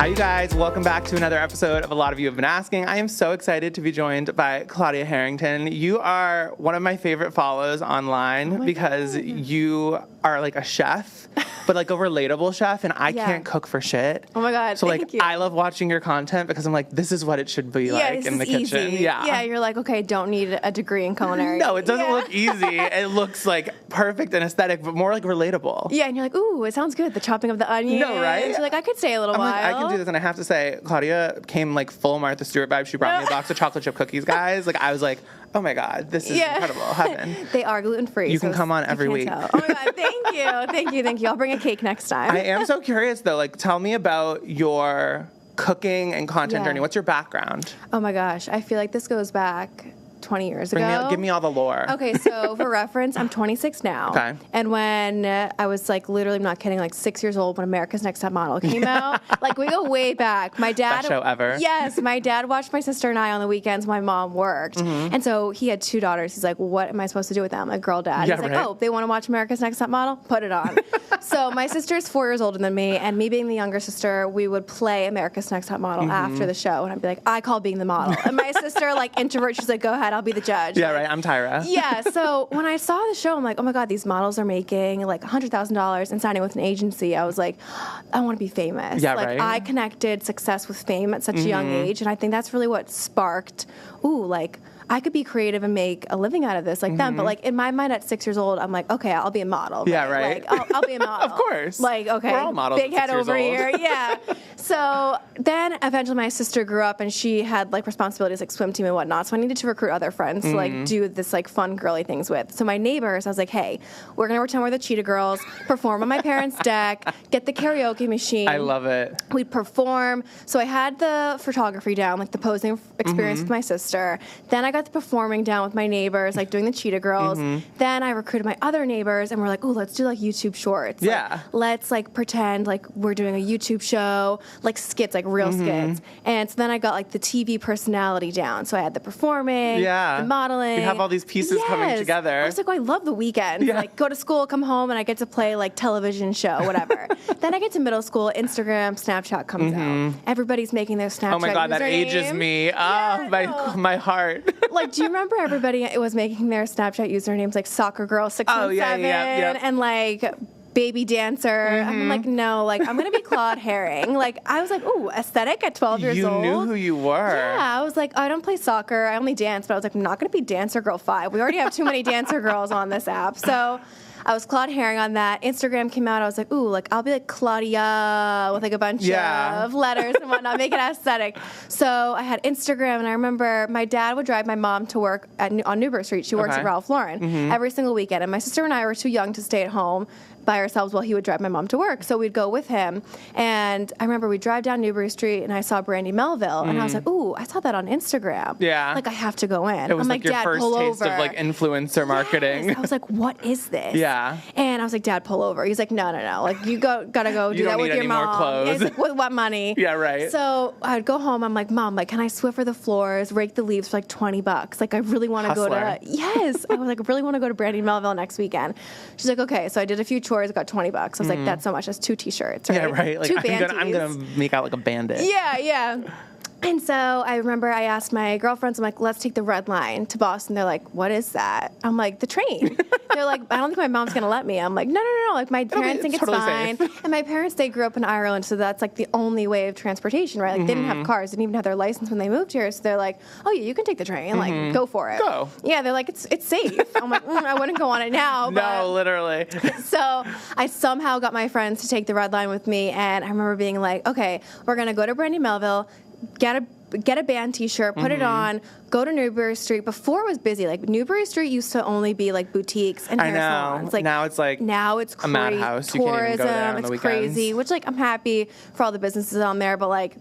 Hi, you guys. Welcome back to another episode of A Lot of You Have Been Asking. I am so excited to be joined by Claudia Harrington. You are one of my favorite follows online because you are like a chef, but like a relatable chef, and I can't cook for shit. Oh my God, so thank you. I love watching your content because I'm like, this is what it should be like in the kitchen. Easy. Yeah, you're like, okay, don't need a degree in culinary. No, it doesn't look easy. It looks like perfect and aesthetic, but more like relatable. Yeah, and you're like, ooh, it sounds good. The chopping of the onions. No, right? You're like, I could stay a little while. Like, I can do this, and I have to say, Claudia came like full Martha Stewart vibe. She brought me a box of chocolate chip cookies, guys. Like, I was like, oh my God, this is incredible. Heaven. They are gluten-free. You can come on every week. Oh my God, thank you. I'll bring a cake next time. I am so curious though, like, tell me about your cooking and content journey. What's your background? Oh my gosh, I feel like this goes back 20 years ago. Give me all the lore. Okay, so for reference, I'm 26 now. Okay. And when I was like, literally, I'm not kidding, like 6 years old when America's Next Top Model came out, like we go way back. My dad. Best show ever. Yes, my dad watched my sister and I on the weekends. My mom worked. Mm-hmm. And so he had 2 daughters. He's like, what am I supposed to do with them? Like, girl dad. Yeah, He's like, right. oh, they want to watch America's Next Top Model? Put it on. So my sister's 4 years older than me, and me being the younger sister, we would play America's Next Top Model after the show, and I'd be like, I call being the model. And my sister, like introvert, she's like, go ahead, I'll be the judge. Yeah, right. I'm Tyra. Yeah. So when I saw the show, I'm like, oh my God, these models are making like $100,000 and signing with an agency. I was like, I want to be famous. Yeah, like, right. I connected success with fame at such a young age, and I think that's really what sparked, like, I could be creative and make a living out of this like them. But like in my mind at 6 years old, I'm like, okay, I'll be a model. Yeah, right. Like, I'll be a model. Of course. Like, okay, we're all models big at 6 head years over old. here. Yeah. So then eventually my sister grew up and she had like responsibilities like swim team and whatnot. So I needed to recruit other friends to like do this like fun girly things with. So my neighbors, I was like, hey, we're going to pretend we're the Cheetah Girls, perform on my parents' deck, get the karaoke machine. I love it. We'd perform. So I had the photography down, like the posing experience with my sister. Then I got the performing down with my neighbors, like doing the Cheetah Girls. Then I recruited my other neighbors, and we're like, oh, let's do like YouTube shorts. Yeah. Like, let's like pretend like we're doing a YouTube show, like skits, like real skits. And so then I got like the TV personality down. So I had the performing, the modeling. You have all these pieces coming together. I was like, oh, I love the weekends. Yeah. Like go to school, come home, and I get to play like television show, whatever. Then I get to middle school, Instagram, Snapchat comes out. Everybody's making their Snapchat. Oh my God, that ages me. Yeah, my heart. Like, do you remember everybody was making their Snapchat usernames like Soccer Girl 617 and like Baby Dancer? I'm like, no, like I'm gonna be Claude Herring. Like I was like, ooh, aesthetic at 12 years old. You knew who you were. Yeah, I was like, I don't play soccer. I only dance, but I was like, I'm not gonna be Dancer Girl 5. We already have too many Dancer Girls on this app, so. I was Claude Herring on that. Instagram came out. I was like, ooh, like I'll be like Claudia with like a bunch of letters and whatnot, make it aesthetic. So I had Instagram, and I remember my dad would drive my mom to work on Newbury Street. She works at Ralph Lauren every single weekend. And my sister and I were too young to stay at home by ourselves while he would drive my mom to work. So we'd go with him. And I remember we'd drive down Newbury Street, and I saw Brandy Melville. And I was like, ooh, I saw that on Instagram. Yeah. Like, I have to go in. It was I'm like your Dad, first pull taste over. of like influencer marketing. Yes. I was like, what is this? Yeah. And I was like, Dad, pull over. He's like, no. Like, you gotta go do that with your mom. More clothes. Yeah, he's like, with what money? Yeah, right. So I'd go home. I'm like, Mom, like, can I Swiffer the floors, rake the leaves for like $20? Like, I really want to go to. Yes. I was like, really want to go to Brandy Melville next weekend. She's like, okay. So I did a few chores, got $20. I was like, that's so much. That's 2 T-shirts, right? Yeah, right. Like, 2 I'm gonna make out like a bandit. Yeah. And so I remember I asked my girlfriends, I'm like, let's take the red line to Boston. They're like, what is that? I'm like, the train. They're like, I don't think my mom's going to let me. I'm like, no. Like, my parents think it's totally fine. Safe. And my parents, they grew up in Ireland, so that's like the only way of transportation, right? Like, they didn't have cars, didn't even have their license when they moved here. So they're like, oh, yeah, you can take the train. Like, go for it. Go. Yeah, they're like, it's safe. I'm like, I wouldn't go on it now. No, literally. So I somehow got my friends to take the red line with me. And I remember being like, okay, we're going to go to Brandy Melville, get a band T-shirt, put it on, go to Newbury Street. Before it was busy. Like, Newbury Street used to only be like boutiques and hair salons. Like, now it's a madhouse. Tourism, you can't even go there on the it's weekends. crazy. Which, like, I'm happy for all the businesses on there, but like,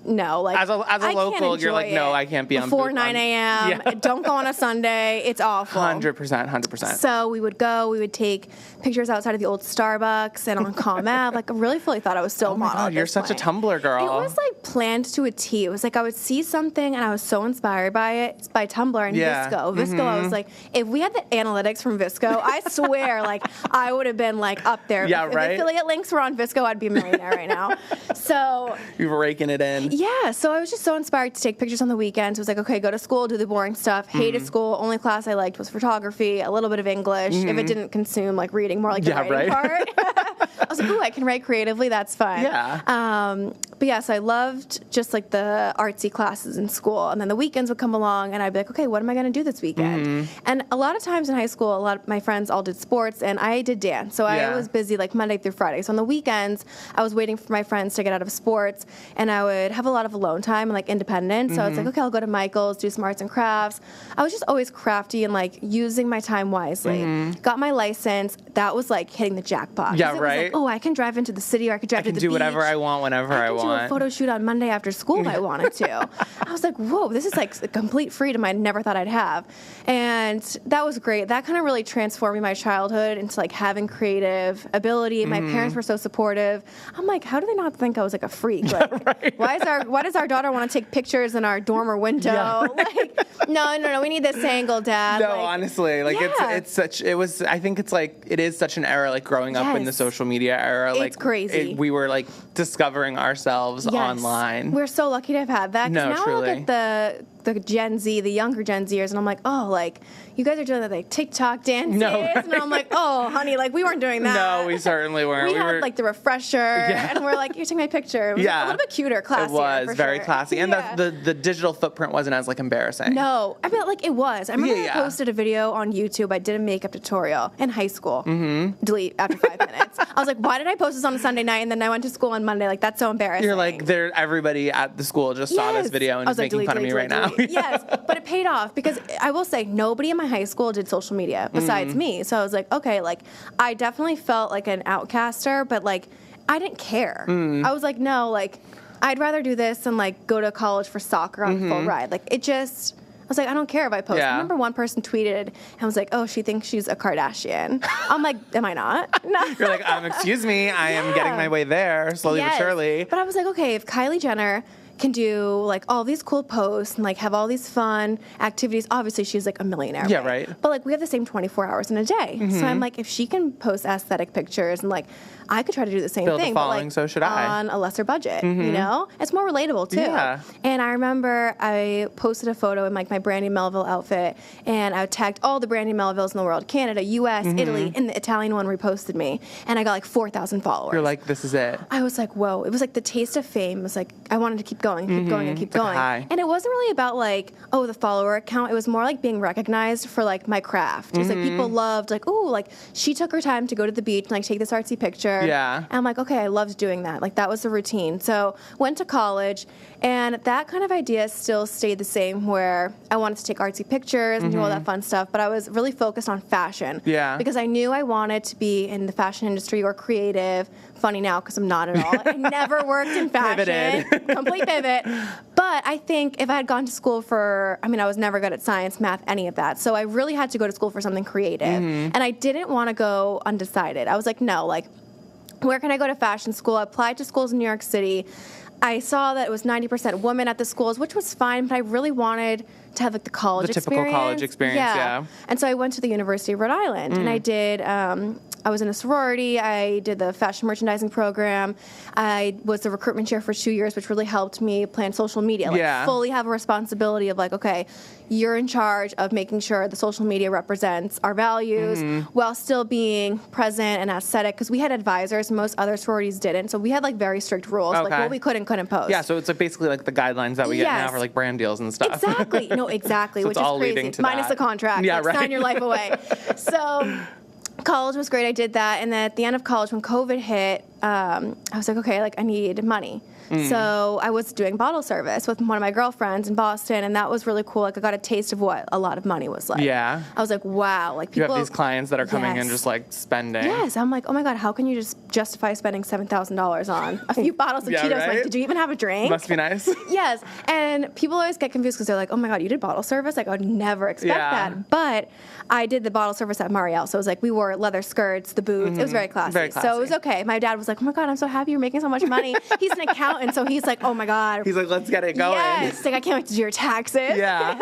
no, like as a I local, can't you're like, enjoy no, it I can't be on before 9 a.m. Yeah. Don't go on a Sunday. It's awful. 100%. So we would take pictures outside of the old Starbucks and on Comm Ave. Like, I really fully thought I was still a model. God, you're such a Tumblr girl. It was like planned to a T. It was like I would see something and I was so inspired by it. It's by Tumblr and Visco. Visco, I was like, if we had the analytics from Visco, I swear, like, I would have been like up there. Yeah, if right? If affiliate links were on Visco, I'd be a millionaire right now. So you were raking it in. yeah, so I was just so inspired to take pictures on the weekends. It was like, okay, go to school, do the boring stuff. Hated school. Only class I liked was photography, a little bit of English. If it didn't consume like reading, more like the writing part. I was like, ooh, I can write creatively. That's fun. Yeah. But yeah, so I loved just like the artsy classes in school. And then the weekends would come along and I'd be like, okay, what am I going to do this weekend? And a lot of times in high school, a lot of my friends all did sports and I did dance. So I was busy like Monday through Friday. So on the weekends, I was waiting for my friends to get out of sports and I would have a lot of alone time and like independence. So I was like, okay, I'll go to Michael's, do some arts and crafts. I was just always crafty and like using my time wisely. Got my license. That was like hitting the jackpot. Yeah, It was right. like, oh, I can drive into the city or I could drive to the beach. do whatever I want whenever I want. I could do a photo shoot on Monday after school if I wanted to. I was like, whoa, this is like a complete freedom I never thought I'd have. And that was great. That kind of really transformed my childhood into like having creative ability. My parents were so supportive. I'm like, how do they not think I was like a freak? Like, why does our daughter want to take pictures in our dorm or window? Yeah, right. Like, no, we need this angle, Dad. No, like, honestly, like I think it's like, it is such an era, like growing up in the social media era. It's like crazy. We were like discovering ourselves online. We're so lucky to have had that. 'Cause No, now truly. I look at the Gen Z, the younger Gen Zers, and I'm like, oh, like, you guys are doing that, like, TikTok dances. No, right. And I'm like, oh, honey, like, we weren't doing that. No, we certainly weren't. We had, like, the refresher, and we're like, you're taking my picture. It was a little bit cuter, classier. It was very sure. classy. And the digital footprint wasn't as, like, embarrassing. No, I mean, like, it was. I remember I posted a video on YouTube. I did a makeup tutorial in high school. Delete after 5 minutes. I was like, why did I post this on a Sunday night, and then I went to school on Monday? Like, that's so embarrassing. You're like, everybody at the school just saw this video and is making fun of me right now. Yes, but it paid off because I will say nobody in my high school did social media besides me. So I was like, okay, like I definitely felt like an outcaster, but like I didn't care. I was like, no, like I'd rather do this than like go to college for soccer on full ride. Like it just, I was like, I don't care if I post. I remember one person tweeted and was like, oh, she thinks she's a Kardashian. I'm like, am I not? No. You're like, excuse me, I am getting my way there slowly but surely. But I was like, okay, if Kylie Jenner can do like all these cool posts and like have all these fun activities. Obviously, she's like a millionaire. Yeah, right. But like we have the same 24 hours in a day. So I'm like, if she can post aesthetic pictures and like I could try to do the same Build thing, a following, but like so should I. on a lesser budget. You know, it's more relatable too. Yeah. And I remember I posted a photo in like my Brandy Melville outfit, and I tagged all the Brandy Melvilles in the world: Canada, U.S., Italy, and the Italian one reposted me, and I got like 4,000 followers. You're like, this is it. I was like, whoa. It was like the taste of fame. It was like, I wanted to keep going, keep going, and keep going. high. And it wasn't really about like, oh, the follower count. It was more like being recognized for like my craft. It was like people loved like, oh, like she took her time to go to the beach and like take this artsy picture. Yeah. And I'm like, okay, I loved doing that. Like that was the routine. So went to college, and that kind of idea still stayed the same, where I wanted to take artsy pictures and do all that fun stuff, but I was really focused on fashion. Yeah. Because I knew I wanted to be in the fashion industry or creative. Funny now because I'm not at all. I never worked in fashion. Pivoted. Complete pivot. But I think if I had gone to school for, I mean, I was never good at science, math, any of that. So I really had to go to school for something creative. And I didn't want to go undecided. I was like, no, like, where can I go to fashion school? I applied to schools in New York City. I saw that it was 90% women at the schools, which was fine, but I really wanted to have like the college typical experience. college experience, yeah. And so I went to the University of Rhode Island, and I did, I was in a sorority, I did the fashion merchandising program, I was the recruitment chair for 2 years, which really helped me plan social media, like fully have a responsibility of like, okay, you're in charge of making sure the social media represents our values while still being present and aesthetic, because we had advisors, most other sororities didn't, so we had like very strict rules, like what we could and couldn't post. Yeah, so it's like basically like the guidelines that we get now for like brand deals and stuff. Exactly. No, exactly, So which it's all is crazy. leading to Minus that. the contract. Yeah, like, right. Sign your life away. So college was great. I did that. And then at the end of college, when COVID hit, I was like, okay, like I need money. So I was doing bottle service with one of my girlfriends in Boston, and that was really cool. Like I got a taste of what a lot of money was like. Yeah. I was like, wow. Like You people have these clients that are coming in Yes. just like spending. Yes, I'm like, oh my God, how can you just justify spending $7,000 on a few bottles of Yeah, Cheetos? right? Like, did you even have a drink? Must be nice. Yes, and people always get confused because they're like, oh my God, you did bottle service? Like, I would never expect Yeah. that. But I did the bottle service at Marielle, so it was like, we wore leather skirts, the boots. It was very classy. Very So it was classy. okay. My dad was like, oh my God, I'm so happy you're making so much money. He's an accountant, so he's like, oh my God. He's like, let's get it going. Yes, like I can't wait to do your taxes. Yeah.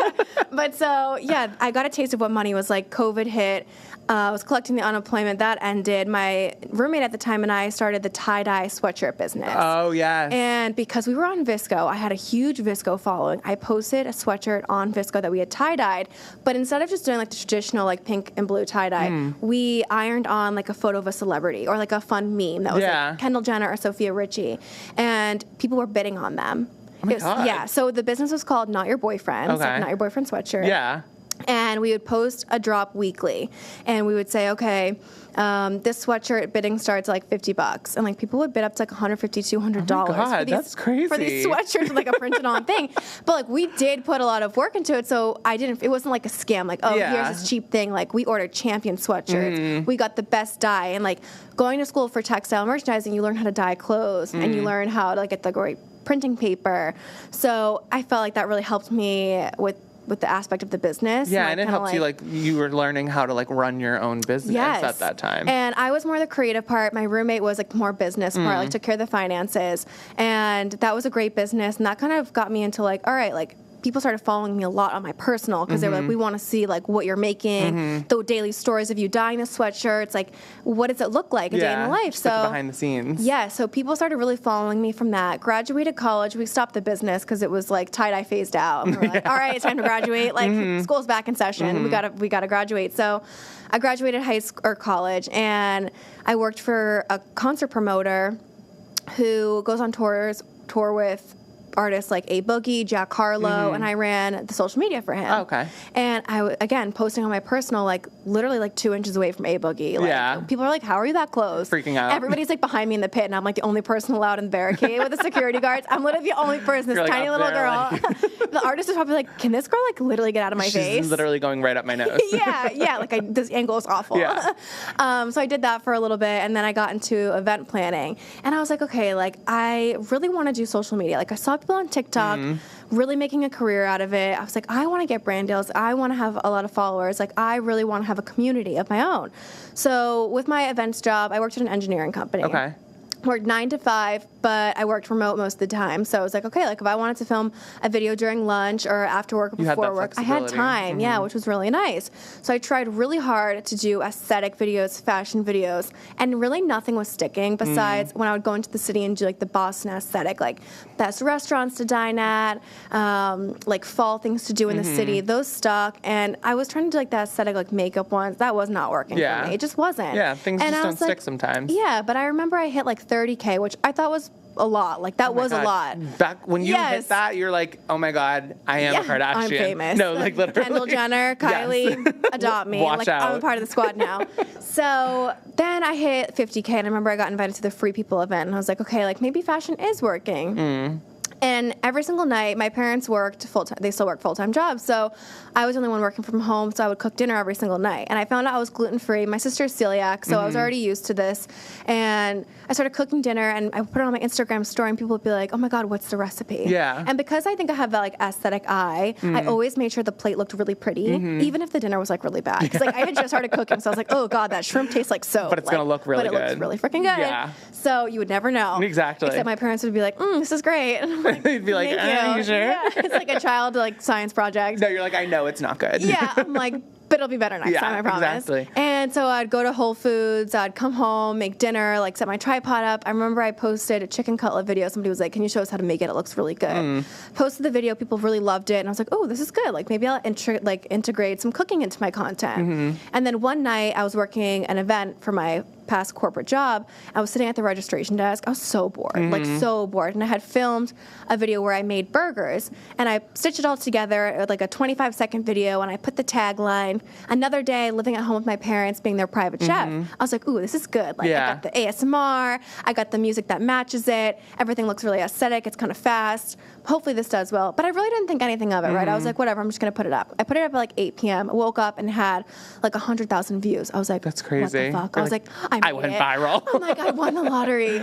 But so, yeah, I got a taste of what money was like. COVID hit. I was collecting the unemployment. That ended. My roommate at the time and I started the tie-dye sweatshirt business. Oh, yes. And because we were on Visco, I had a huge Visco following. I posted a sweatshirt on Visco that we had tie-dyed, but instead of just doing like the traditional like pink and blue tie-dye, we ironed on like a photo of a celebrity or like a fun meme that was Yeah. like Kendall Jenner or Sophia Richie, and people were bidding on them. Oh my God. Yeah, so the business was called Not Your Boyfriend, Okay. like Not Your Boyfriend sweatshirt. Yeah. And we would post a drop weekly, and we would say, okay, this sweatshirt bidding starts at like $50, and like people would bid up to like $150, $200. God, for these, that's crazy. for these sweatshirts with like a printed on thing. But like we did put a lot of work into it, so it wasn't like a scam. Like, oh, Yeah. here's this cheap thing. Like we ordered champion sweatshirts. We got the best dye, and like going to school for textile merchandising, you learn how to dye clothes, and you learn how to like get the great printing paper. So I felt like that really helped me with the aspect of the business. Yeah, I and it kinda helps you, like, you were learning how to, like, run your own business at that time. And I was more the creative part. My roommate was, like, more business part, like, took care of the finances. And that was a great business. And that kind of got me into, like, all right, like, people started following me a lot on my personal because they were like, we want to see like what you're making, the daily stories of you dyeing the sweatshirts, like what does it look like a day in the life? Just, So like, behind the scenes. Yeah, so people started really following me from that. Graduated college, we stopped the business because it was like tie-dye phased out. And we were like, all right, it's time to graduate. Like school's back in session. We gotta graduate. So I graduated high school or college, and I worked for a concert promoter who goes on tour with artists like A Boogie, Jack Harlow, and I ran the social media for him. Oh, okay. And again, posting on my personal, like literally like 2 inches away from A Boogie. Like, Yeah. people are like, how are you that close? Freaking out. Everybody's like behind me in the pit, and I'm like the only person allowed in the barricade with the security guards. I'm literally the only person, this You're, like, tiny up little there, girl. like- The artist is probably like, can this girl like literally get out of my She's face? literally going right up my nose. yeah, like this angle is awful. Yeah. So I did that for a little bit, and then I got into event planning, and I was like, okay, like I really want to do social media. Like I saw people on TikTok really making a career out of it. I was like, I want to get brand deals. I want to have a lot of followers. Like I really want to have a community of my own. So with my events job, I worked at an engineering company. Okay. Worked 9 to 5, but I worked remote most of the time. So I was like, okay, like if I wanted to film a video during lunch or after work or You had before that work, I had flexibility. time, yeah, which was really nice. So I tried really hard to do aesthetic videos, fashion videos, and really nothing was sticking besides when I would go into the city and do like the Boston aesthetic, like best restaurants to dine at, like fall things to do in the city. Those stuck, and I was trying to do like the aesthetic, like makeup ones. That was not working Yeah. for me. It just wasn't. Yeah, things And just I don't was like, stick sometimes. yeah, but I remember I hit like 30K, which I thought was a lot. Like that Oh my was God. a lot. Back when you Yes. hit that, you're like, oh my God, I am a Kardashian. I'm famous. No, like literally. Kendall Jenner, Kylie, adopt me. Watch like out. I'm a part of the squad now. So then I hit 50K, and I remember I got invited to the Free People event, and I was like, okay, like maybe fashion is working. And every single night, my parents worked full-time. They still work full-time jobs. So I was the only one working from home, so I would cook dinner every single night. And I found out I was gluten-free. My sister's celiac, so I was already used to this. And I started cooking dinner, and I put it on my Instagram story, and people would be like, oh my God, what's the recipe? Yeah. And because I think I have that like aesthetic eye, I always made sure the plate looked really pretty, even if the dinner was like really bad. Because like I had just started cooking, so I was like, oh God, that shrimp tastes like soap. But it's gonna look really But it looks good. really freaking good. Yeah. So you would never know. Exactly. Except my parents would be like, this is great. And I'm like, They'd be like, thank you sure? Yeah, it's like a child like science project. No, you're like, I know it's not good. Yeah, I'm like, but it'll be better next Yeah, time, I promise. exactly. And so I'd go to Whole Foods, I'd come home, make dinner, like set my tripod up. I remember I posted a chicken cutlet video. Somebody was like, can you show us how to make it? It looks really good. Posted the video, people really loved it, and I was like, oh, this is good. Like maybe I'll integrate some cooking into my content. And then one night I was working an event for my past corporate job. I was sitting at the registration desk. I was so bored, like so bored. And I had filmed a video where I made burgers, and I stitched it all together, like a 25-second video, and I put the tagline, another day living at home with my parents. parents being their private chef. I was like, ooh, this is good. Like, I got the ASMR, I got the music that matches it. Everything looks really aesthetic. It's kind of fast. Hopefully this does well. But I really didn't think anything of it, right? I was like, whatever, I'm just going to put it up. I put it up at like 8 p.m. I woke up and had like 100,000 views. I was like, that's crazy. What the fuck? I was like, I went viral. I'm like, I won the lottery.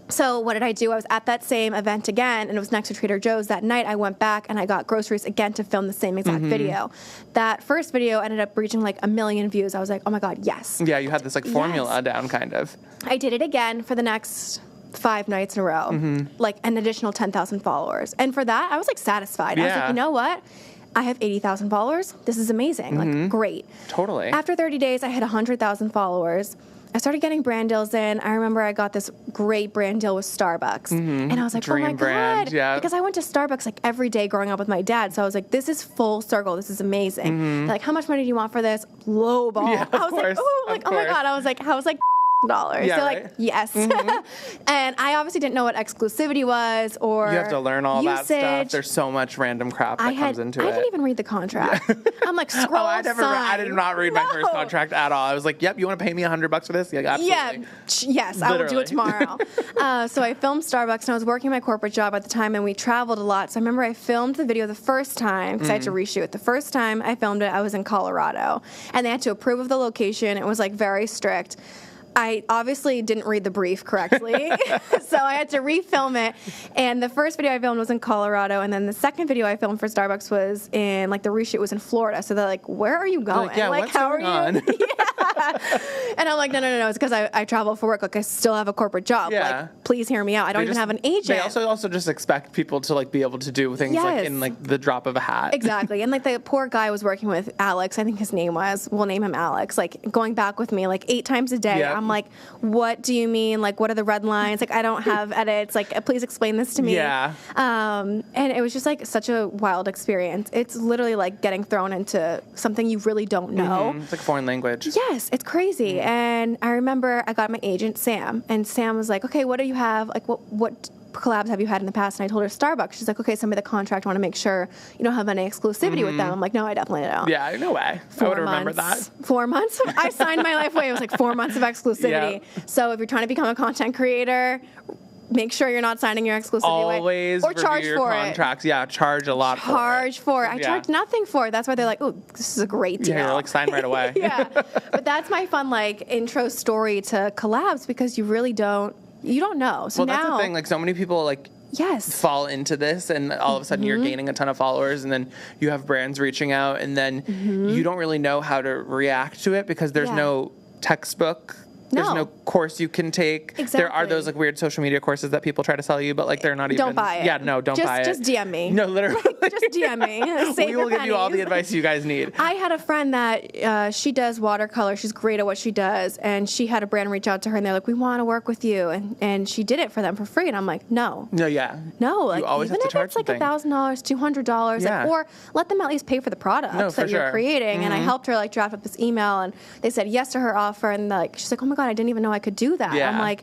So what did I do? I was at that same event again, and it was next to Trader Joe's. That night, I went back and I got groceries again to film the same exact video. That first video ended up reaching like 1 million views. I was like, oh my God, yes. Yeah, you had this like formula down kind of. I did it again for the next 5 nights in a row, like an additional 10,000 followers. And for that, I was like satisfied. I was like, you know what? I have 80,000 followers. This is amazing. Like, great. Totally. After 30 days, I had 100,000 followers. I started getting brand deals in. I remember I got this great brand deal with Starbucks. And I was like, Dream oh my brand, God. yeah. Because I went to Starbucks like every day growing up with my dad. So I was like, this is full circle. This is amazing. They're like, how much money do you want for this? Low ball. Yeah, I was like, oh, like, oh my God. I was like, dollars. Yeah, so right? like, yes. And I obviously didn't know what exclusivity was or you have to learn all usage. that stuff. There's so much random crap that comes into it. I didn't even read the contract. I'm like, scroll I did not read my first contract at all. I was like, yep, you want to pay me $100 for this? Yeah, absolutely. Yeah, yes, I will do it tomorrow. So I filmed Starbucks, and I was working my corporate job at the time, and we traveled a lot. So I remember I filmed the video the first time, because I had to reshoot. The first time I filmed it, I was in Colorado, and they had to approve of the location. It was like very strict. I obviously didn't read the brief correctly, so I had to refilm it. And the first video I filmed was in Colorado, and then the second video I filmed for Starbucks was in, like, the reshoot was in Florida. So they're like, where are you going? Like, yeah, like, what's how going are you? on? Yeah. And I'm like, no, it's because I travel for work. Like, I still have a corporate job. Yeah. Like, please hear me out. I don't even have an agent. They also just expect people to, like, be able to do things, like, in, like, the drop of a hat. Exactly. And, like, the poor guy I was working with, Alex, I think his name was, we'll name him Alex, like, going back with me, like, 8 times a day. Yep. I'm like, what do you mean? Like, what are the red lines? Like, I don't have edits. Like, please explain this to me. Yeah. And it was just, like, such a wild experience. It's literally, like, getting thrown into something you really don't know. It's like a foreign language. Yes, it's crazy. And I remember I got my agent, Sam, and Sam was like, okay, what do you have? Like, what collabs have you had in the past? And I told her Starbucks. She's like, okay, send me the contract. I want to make sure you don't have any exclusivity with them. I'm like, no, I definitely don't. Yeah, no way. I would remember that. 4 months. I signed my life away. It was like 4 months of exclusivity. Yeah. So if you're trying to become a content creator, make sure you're not signing your exclusivity away. Always or charge your for contracts. Yeah, charge a lot charge for it. I charge nothing for it. That's why they're like, oh, this is a great deal. Yeah, you're like, sign right away. Yeah. But that's my fun, like, intro story to collabs, because you really don't know. So that's the thing. Like, so many people, like, fall into this, and all of a sudden you're gaining a ton of followers, and then you have brands reaching out, and then you don't really know how to react to it, because there's no textbook. There's no course you can take. Exactly. There are those, like, weird social media courses that people try to sell you, but, like, they're not even. Don't buy it. Yeah, no, don't buy it. Just DM me. No, literally. Just DM me. Save we will give you all the advice you guys need. I had a friend that she does watercolor. She's great at what she does, and she had a brand reach out to her, and they're like, we want to work with you, and she did it for them for free, and I'm like, no. No, yeah. No, like, you always even have to if it's like $1,000, $200, like, or let them at least pay for the products that you're creating. And I helped her, like, draft up this email, and they said yes to her offer, and, like, she's like, oh my God, I didn't even know I could do that. Yeah. I'm like,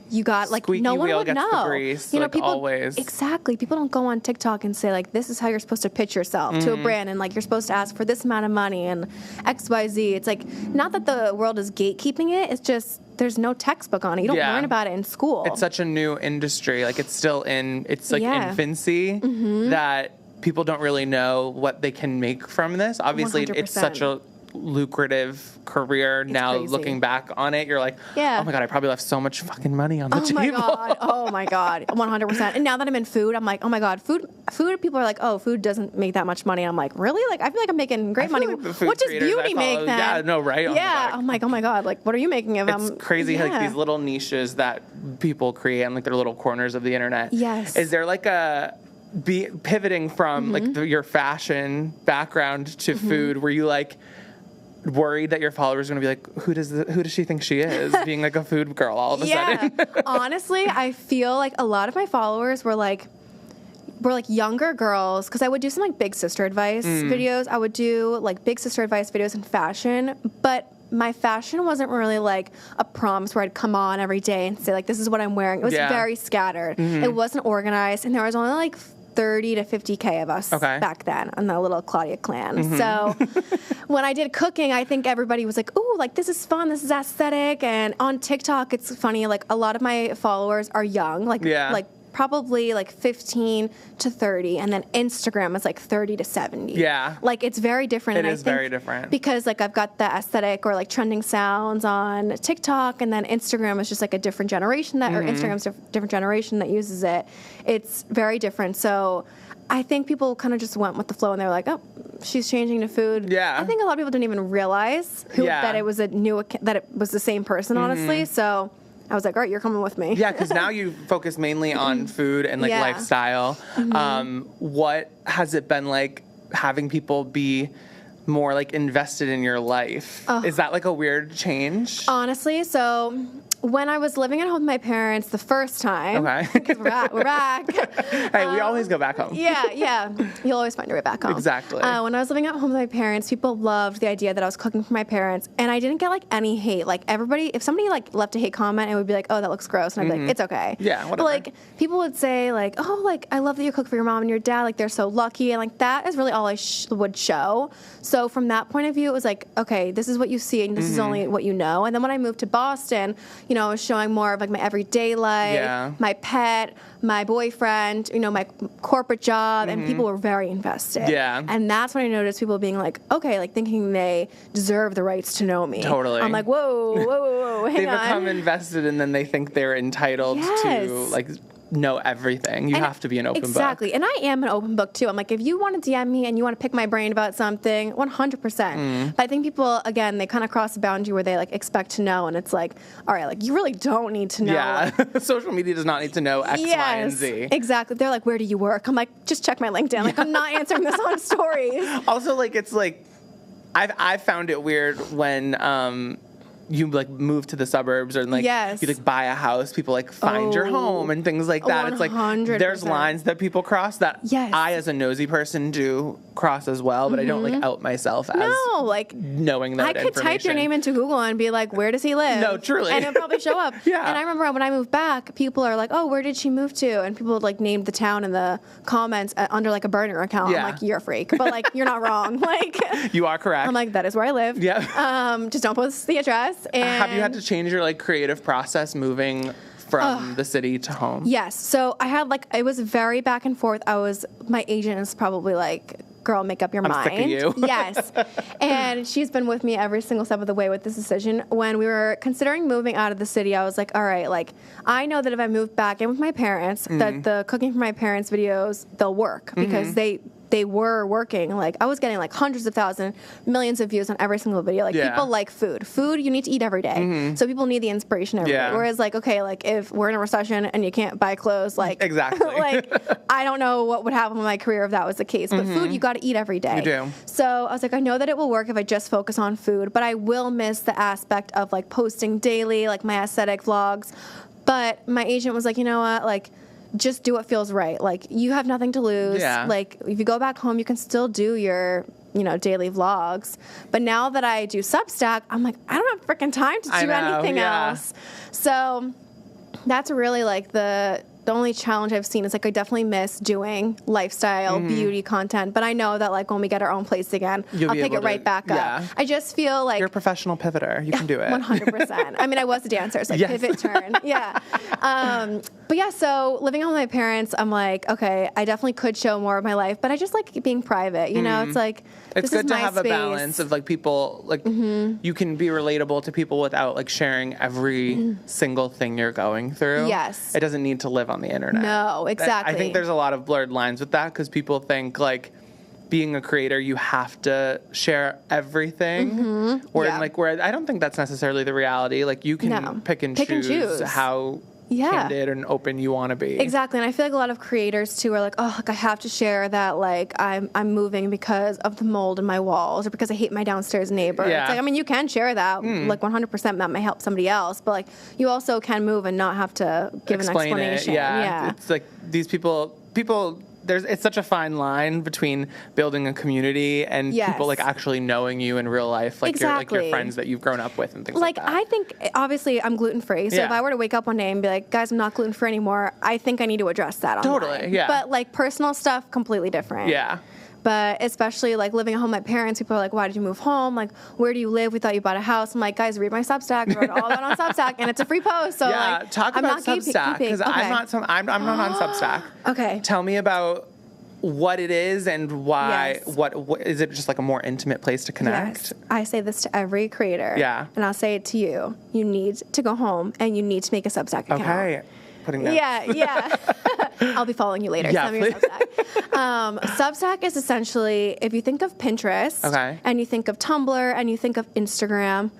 you got, like, Squeaky no one wheel would gets know. The grease, you know, like, people always. Exactly. People don't go on TikTok and say, like, this is how you're supposed to pitch yourself to a brand, and, like, you're supposed to ask for this amount of money and XYZ. It's like, not that the world is gatekeeping it. It's just there's no textbook on it. You don't learn about it in school. It's such a new industry. Like, it's still in infancy that people don't really know what they can make from this. Obviously, 100%. It's such a lucrative career. Now crazy. Looking back on it, you're like, oh my God, I probably left so much fucking money on the table. Oh my God, 100%. And now that I'm in food, I'm like, oh my God, food. People are like, oh, food doesn't make that much money. I'm like, really? Like, I feel like I'm making great money. Like, what does beauty make then? Yeah, no, right? Yeah, I'm like, oh my God, like, what are you making of? It's crazy, like, these little niches that people create on, like, their little corners of the internet. Yes. Is there, like, pivoting from like your fashion background to food, were you, like, worried that your followers are going to be like, who does she think she is, being, like, a food girl all of a sudden? Honestly, I feel like a lot of my followers were like younger girls, because I would do some, like, big sister advice videos. I would do, like, big sister advice videos in fashion, but my fashion wasn't really like a prompts where I'd come on every day and say, like, this is what I'm wearing. It was very scattered. It wasn't organized, and there was only, like, 30 to 50K of us back then on the little Claudia clan. So when I did cooking, I think everybody was like, ooh, like this is fun, this is aesthetic. And on TikTok, it's funny, like a lot of my followers are young, like probably like 15 to 30, and then Instagram is like 30 to 70. Yeah. Like it's very different. It is very different. Because like I've got the aesthetic or like trending sounds on TikTok, and then Instagram is just like a different generation or Instagram's a different generation that uses it. It's very different. So I think people kind of just went with the flow, and they're like, oh, she's changing to food. Yeah. I think a lot of people didn't even realize that it was that it was the same person, honestly. So I was like, all right, you're coming with me. Yeah, because now you focus mainly on food and like lifestyle. What has it been like having people be more like invested in your life? Is that like a weird change? Honestly, so when I was living at home with my parents the first time, because we're back. Hey, we always go back home. Yeah. You'll always find your way back home. Exactly. When I was living at home with my parents, people loved the idea that I was cooking for my parents, and I didn't get like any hate. Like everybody, if somebody like left a hate comment, it would be like, oh, that looks gross, and I'd be like, it's okay. Yeah, whatever. But like people would say like, oh, like I love that you cook for your mom and your dad. Like they're so lucky, and like that is really all I would show. So from that point of view, it was like, okay, this is what you see, and this is only what you know. And then when I moved to Boston, you know, I was showing more of like my everyday life, my pet, my boyfriend, you know, my corporate job, and people were very invested. Yeah. And that's when I noticed people being like, okay, like thinking they deserve the rights to know me. Totally. I'm like, whoa, hang They on. become invested, and then they think they're entitled to like know everything. You have to be an open book. Exactly. And I am an open book too. I'm like, if you want to DM me and you want to pick my brain about something, 100%. But I think people, again, they kind of cross the boundary where they like expect to know, and it's like, all right, like you really don't need to know. Yeah. Social media does not need to know X, Y, and Z. Exactly. They're like, where do you work? I'm like, just check my LinkedIn. Like, I'm not answering this on stories. Also, like, it's like, I've found it weird when you like move to the suburbs, or like you like buy a house, people like find your home and things like that. 100%. It's like there's lines that people cross that I as a nosy person do cross as well, but I don't like out myself as like knowing that I could type your name into Google and be like, where does he live? No, truly. And it'll probably show up. And I remember when I moved back, people are like, oh, where did she move to? And people like named the town in the comments under like a burner account. I'm like, you're a freak, but like you're not wrong. Like you are correct. I'm like, that is where I live. Just don't post the address. And have you had to change your like creative process moving from the city to home? Yes. So I had like, it was very back and forth. My agent is probably like, girl, make up your mind. Sick of you. Yes. And she's been with me every single step of the way with this decision. When we were considering moving out of the city, I was like, all right, like I know that if I move back in with my parents, that the cooking for my parents videos, they'll work because they were working. Like I was getting like hundreds of thousands, millions of views on every single video. Like people like food. Food you need to eat every day. So people need the inspiration every day. Whereas like, okay, like if we're in a recession and you can't buy clothes, like like I don't know what would happen with my career if that was the case. But food you got to eat every day. You do. So I was like, I know that it will work if I just focus on food, but I will miss the aspect of like posting daily, like my aesthetic vlogs. But my agent was like, you know what, like just do what feels right. Like you have nothing to lose. Like if you go back home, you can still do your, you know, daily vlogs. But now that I do Substack, I'm like, I don't have freaking time to do anything else. So that's really like the only challenge I've seen is like I definitely miss doing lifestyle beauty content, but I know that like when we get our own place again, I'll pick it right back up. I just feel like you're a professional pivoter. You can do it. 100%. I mean, I was a dancer, so pivot turn. But yeah, so living home with my parents, I'm like, okay, I definitely could show more of my life, but I just like being private. You know, it's like it's good to have a balance of like people like you can be relatable to people without like sharing every single thing you're going through. Yes, it doesn't need to live on the internet. No, exactly. I think there's a lot of blurred lines with that because people think like being a creator, you have to share everything. Where I don't think that's necessarily the reality. Like you can pick and choose how candid and open you want to be. Exactly. And I feel like a lot of creators too are like, oh, like I have to share that like I'm moving because of the mold in my walls or because I hate my downstairs neighbor. It's like, I mean, you can share that like 100%, that might help somebody else, but like you also can move and not have to give an explanation. It's like these people it's such a fine line between building a community and people like actually knowing you in real life, like your friends that you've grown up with and things like that. I think obviously I'm gluten free, so if I were to wake up one day and be like, guys, I'm not gluten free anymore, I think I need to address that online. Totally, yeah. But like personal stuff, completely different. Yeah. But especially like living at home with my parents, people are like, why did you move home? Like, where do you live? We thought you bought a house. I'm like, guys, read my Substack. I wrote all that on Substack, and it's a free post. So like, talk about Substack, because I'm not on Substack. Okay. Tell me about what it is and why. Yes. What is it? Just like a more intimate place to connect? Yes. I say this to every creator. Yeah. And I'll say it to you. You need to go home and you need to make a Substack account. Okay. Putting notes. Yeah. I'll be following you later. Yeah, Send me your Substack. Substack is essentially, if you think of Pinterest, and you think of Tumblr, and you think of Instagram,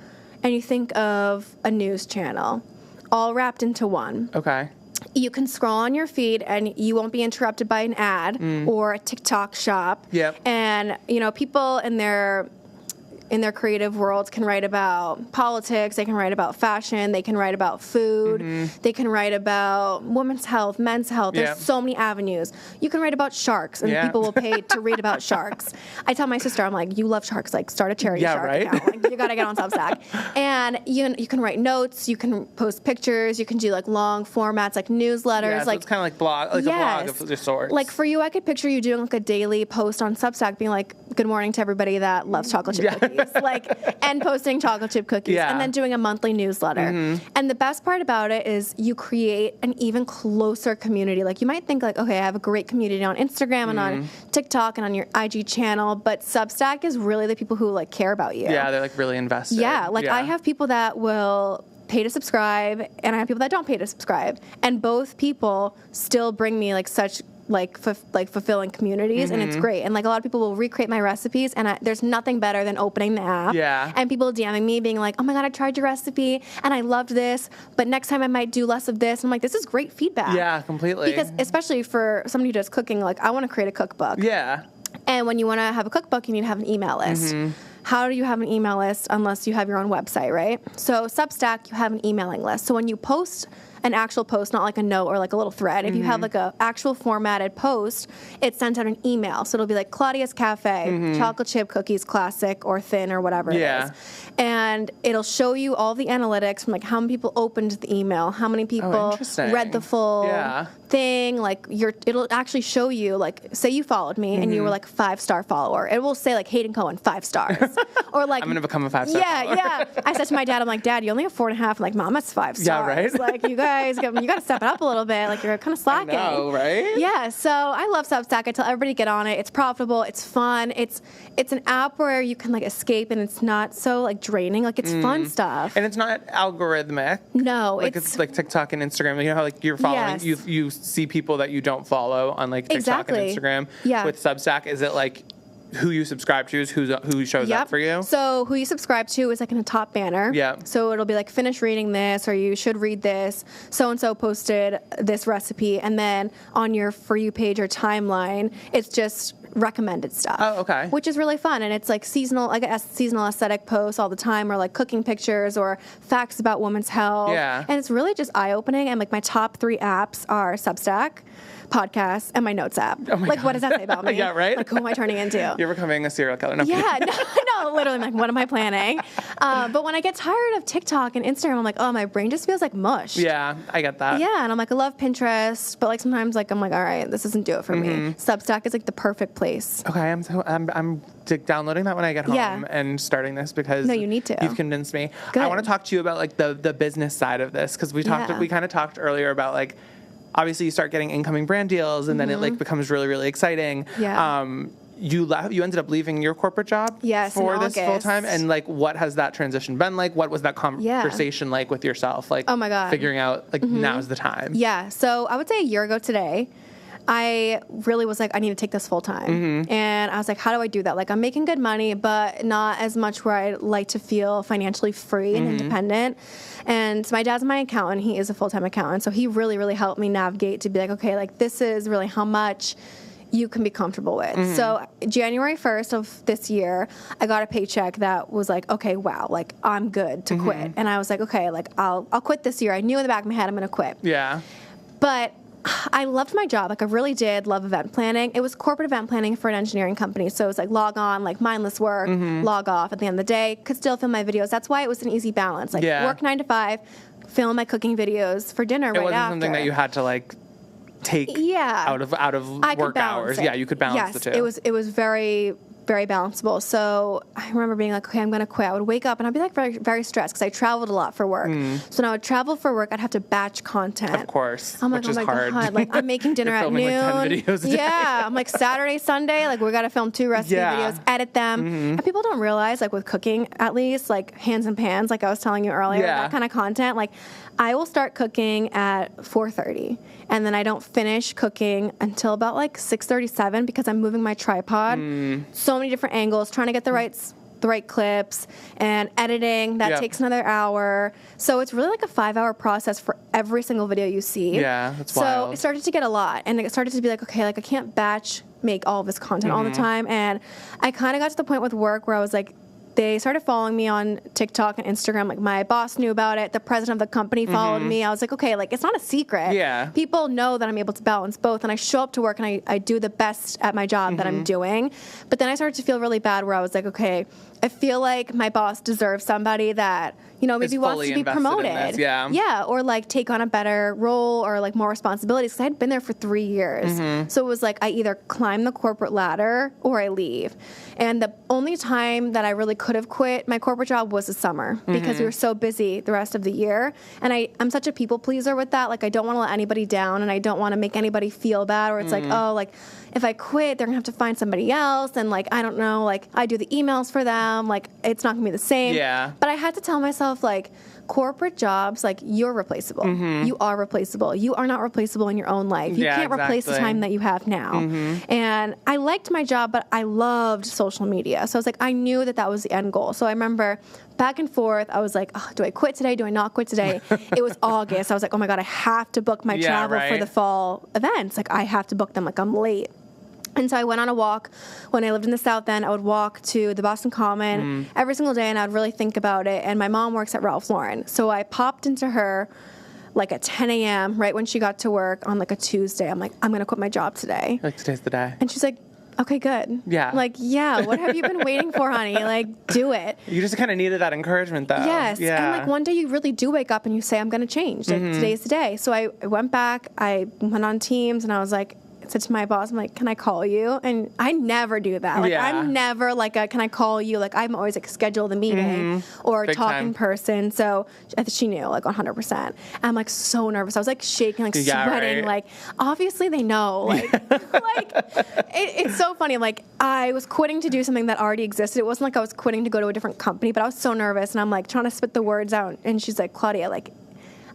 and you think of a news channel, all wrapped into one. Okay. You can scroll on your feed and you won't be interrupted by an ad or a TikTok shop. Yep. And, people in their creative worlds can write about politics, they can write about fashion, they can write about food, they can write about women's health, men's health. There's so many avenues. You can write about sharks, and people will pay to read about sharks. I tell my sister, I'm like, you love sharks, like start a charity shark account. Like, you gotta get on Substack. And you can write notes, you can post pictures, you can do like long formats like newsletters. Yeah, so it's kind of like a blog of the sorts. Like for you, I could picture you doing like a daily post on Substack being like, good morning to everybody that loves chocolate chip cookies. And posting chocolate chip cookies, and then doing a monthly newsletter. And the best part about it is you create an even closer community. Like, you might think like, okay, I have a great community on Instagram and on TikTok and on your IG channel, but Substack is really the people who like care about you. Yeah, they're like really invested. Yeah, I have people that will pay to subscribe, and I have people that don't pay to subscribe, and both people still bring me like such fulfilling communities, and it's great. And like a lot of people will recreate my recipes, and there's nothing better than opening the app and people DMing me being like, oh my god, I tried your recipe and I loved this, but next time I might do less of this. And I'm like, this is great feedback. Yeah, completely. Because especially for somebody who does cooking, like I want to create a cookbook. Yeah. And when you want to have a cookbook, you need to have an email list. How do you have an email list unless you have your own website, right? So Substack, you have an emailing list. So when you post an actual post, not like a note or like a little thread. If you have like a actual formatted post, it's sent out an email. So it'll be like Claudia's Cafe, chocolate chip cookies, classic or thin or whatever it is. And it'll show you all the analytics from like how many people opened the email, how many people read the full thing. Like it'll actually show you, like, say you followed me and you were like a 5-star follower. It will say like Hayden Cohen 5 stars. Or like I'm gonna become a 5-star follower. Yeah. I said to my dad, I'm like, Dad, you only have 4.5. I'm like, Mom, that's 5 stars. Yeah, right. Like, you guys, you got to step it up a little bit. Like, you're kind of slacking. I know, right? Yeah. So I love Substack. I tell everybody to get on it. It's profitable. It's fun. It's an app where you can like escape, and it's not so like draining. Like, it's fun stuff. And it's not algorithmic. No, like it's like TikTok and Instagram. You know how like you're following, you see people that you don't follow on like TikTok and Instagram. Yeah. With Substack, is it like who you subscribe to is who shows up for you? So who you subscribe to is like in a top banner. Yeah. So it'll be like, finish reading this, or you should read this. So-and-so posted this recipe. And then on your For You page or timeline, it's just recommended stuff. Oh, okay. Which is really fun. And it's like seasonal, like seasonal aesthetic posts all the time, or like cooking pictures or facts about women's health. Yeah. And it's really just eye-opening. And like my top 3 apps are Substack, podcasts, and my notes app. Oh my like, God. what does that say about me? Yeah, right? Like, who am I turning into? You're becoming a serial killer. No, yeah, no, literally, I'm like, what am I planning? But when I get tired of TikTok and Instagram, I'm like, oh, my brain just feels like mush. Yeah, I get that. Yeah, and I'm like, I love Pinterest, but like sometimes like I'm like, all right, this doesn't do it for me. Substack is like the perfect place. Okay, I'm downloading that when I get home and starting this because no, you need to. You've convinced me. Good. I want to talk to you about like the business side of this, because we kind of talked earlier about like, obviously you start getting incoming brand deals and then it like becomes really, really exciting. Yeah. You ended up leaving your corporate job for this full time, and like, what has that transition been like? What was that conversation like with yourself? Like, oh my God, figuring out like now's the time. Yeah. So I would say a year ago today, I really was like, I need to take this full time. And I was like, how do I do that? Like, I'm making good money, but not as much where I like to feel financially free and independent. And so my dad's my accountant. He is a full-time accountant. So he really, really helped me navigate to be like, okay, like this is really how much you can be comfortable with. So January 1st of this year, I got a paycheck that was like, okay, wow, like I'm good to quit. And I was like, okay, like I'll quit this year. I knew in the back of my head I'm going to quit. Yeah. But I loved my job. Like, I really did love event planning. It was corporate event planning for an engineering company. So it was like log on, like mindless work, log off at the end of the day, could still film my videos. That's why it was an easy balance. Like, work 9 to 5, film my cooking videos for dinner right after. It wasn't something that you had to, like, take out of work hours. It. Yeah, you could balance the two. It was very, very balanceable. So I remember being like, okay, I'm going to quit. I would wake up and I'd be like very, very stressed because I traveled a lot for work. So now I would travel for work. I'd have to batch content. Of course. I'm like, which is hard. God. Like, I'm making dinner at noon. Like 10 videos a day. Yeah. I'm like, Saturday, Sunday, like, we got to film 2 recipe videos, edit them. And people don't realize, like, with cooking, at least, like, hands and pans, like I was telling you earlier, that kind of content, like, I will start cooking at 4:30, and then I don't finish cooking until about like 6:37 because I'm moving my tripod. So many different angles, trying to get the right clips, and editing that takes another hour. So it's really like a 5-hour process for every single video you see. Yeah, that's wild. So it started to get a lot, and it started to be like, okay, like I can't batch make all of this content all the time, and I kind of got to the point with work where I was like, they started following me on TikTok and Instagram. Like, my boss knew about it. The president of the company followed me. I was like, okay, like, it's not a secret. Yeah. People know that I'm able to balance both. And I show up to work and I do the best at my job that I'm doing. But then I started to feel really bad where I was like, okay, I feel like my boss deserves somebody that, you know, maybe wants to be promoted. Yeah. Or like take on a better role or like more responsibilities. Because I had been there for 3 years. So it was like I either climb the corporate ladder or I leave. And the only time that I really could have quit my corporate job was the summer because we were so busy the rest of the year. And I'm such a people pleaser with that. Like, I don't want to let anybody down and I don't want to make anybody feel bad, or it's like, oh, like, if I quit, they're going to have to find somebody else. And, like, I don't know, like, I do the emails for them. Like, it's not going to be the same. Yeah. But I had to tell myself, like, corporate jobs, like, you're replaceable. You are replaceable. You are not replaceable in your own life. You can't replace the time that you have now. And I liked my job, but I loved social media. So I was like, I knew that that was the end goal. So I remember back and forth, I was like, oh, do I quit today? Do I not quit today? It was August. I was like, oh my God, I have to book my travel for the fall events. Like, I have to book them. Like, I'm late. And so I went on a walk. When I lived in the South End, I would walk to the Boston Common every single day, and I would really think about it. And my mom works at Ralph Lauren. So I popped into her like at 10 a.m., right when she got to work on like a Tuesday. I'm like, I'm going to quit my job today. Like, today's the day. And she's like, okay, good. Yeah. I'm like, yeah, what have you been waiting for, honey? Like, do it. You just kind of needed that encouragement, though. Yes. Yeah. And, like, one day you really do wake up and you say, I'm going to change. Like, today's the day. So I went back. I went on Teams, and I was like, said to my boss, I'm like, can I call you? And I never do that. Like, I'm never like, can I call you? Like, I'm always like, schedule the meeting or Big talk time. in person. So she knew, like, 100%. I'm like so nervous. I was like shaking, like sweating. Right. Like, obviously they know. Like, it's so funny. Like, I was quitting to do something that already existed. It wasn't like I was quitting to go to a different company, but I was so nervous. And I'm like trying to spit the words out. And she's like, Claudia, like,